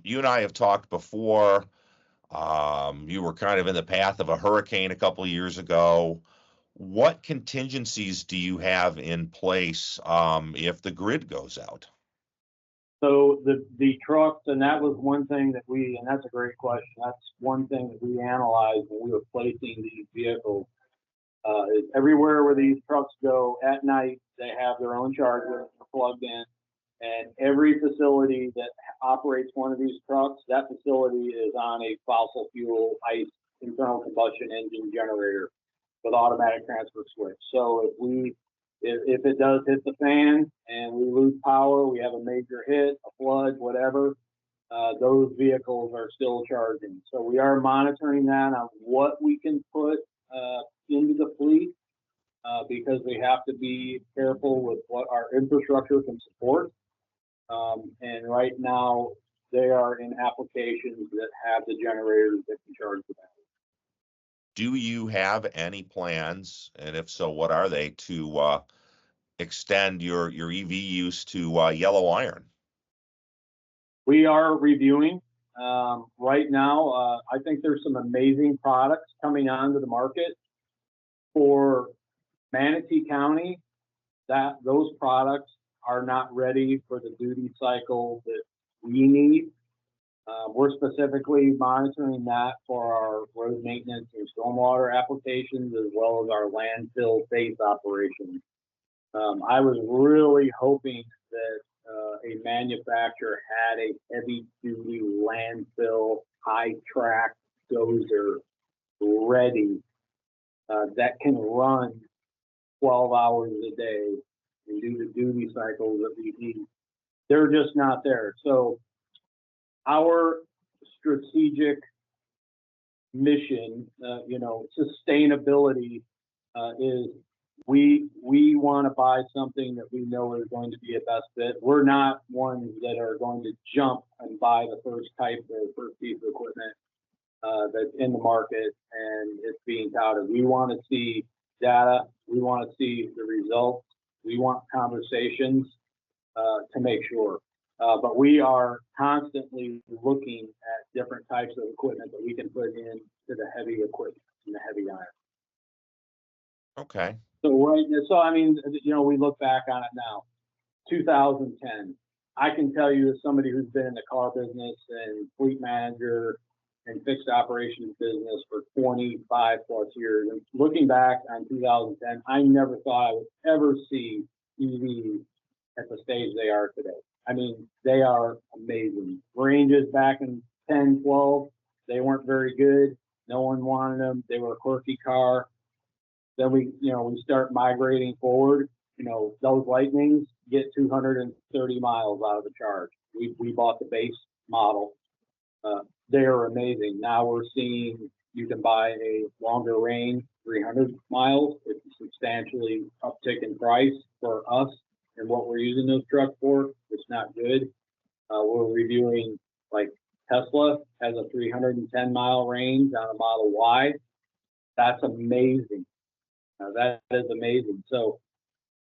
You and I have talked before. You were kind of in the path of a hurricane a couple of years ago. What contingencies do you have in place if the grid goes out? So the trucks, and that was one thing that and that's a great question. That's one thing that we analyzed when we were placing these vehicles. Is everywhere where these trucks go at night, they have their own charger plugged in, and every facility that operates one of these trucks, that facility is on a fossil fuel ICE internal combustion engine generator with automatic transfer switch. So if it does hit the fan and we lose power, we have a major hit, a flood, whatever, those vehicles are still charging. So we are monitoring that on what we can put into the fleet because we have to be careful with what our infrastructure can support. And right now, they are in applications that have the generators that can charge the battery. Do you have any plans, and if so, what are they, to extend your EV use to yellow iron? We are reviewing. Right now, I think there's some amazing products coming onto the market for Manatee County. That those products are not ready for the duty cycle that we need. We're specifically monitoring that for our road maintenance and stormwater applications, as well as our landfill-based operations. I was really hoping that a manufacturer had a heavy-duty landfill high-track dozer ready that can run 12 hours a day and do the duty cycles that we need. They're just not there. So our strategic mission, sustainability is we want to buy something that we know is going to be a best fit. We're not ones that are going to jump and buy the first type of first piece of equipment that's in the market and it's being touted. We want to see data. We want to see the results. We want conversations to make sure. But we are constantly looking at different types of equipment that we can put into the heavy equipment and the heavy iron. Okay. So I mean, we look back on it now, 2010. I can tell you as somebody who's been in the car business and fleet manager and fixed operations business for 25 plus years, and looking back on 2010, I never thought I would ever see EVs at the stage they are today. I mean, they are amazing. Ranges back in 10, 12, they weren't very good. No one wanted them. They were a quirky car. Then we start migrating forward. Those Lightnings get 230 miles out of the charge. We bought the base model. They are amazing. Now we're seeing you can buy a longer range, 300 miles. It's a substantially uptick in price for us and what we're using those trucks for. It's not good. We're reviewing, like Tesla has a 310 mile range on a Model Y. That's amazing. That is amazing. So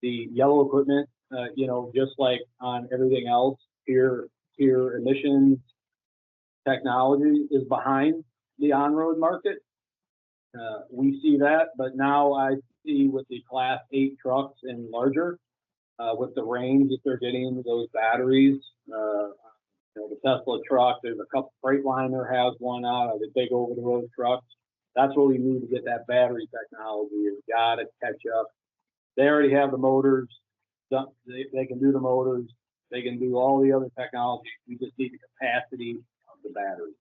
the yellow equipment, just like on everything else, peer emissions technology is behind the on-road market. We see that, but now I see with the Class 8 trucks and larger, with the range that they're getting with those batteries, the Tesla truck, there's a couple, Freightliner has one out of the big over-the-road trucks. That's what we need to get that battery technology. It's got to catch up. They already have the motors. They can do the motors. They can do all the other technology. We just need the capacity of the battery.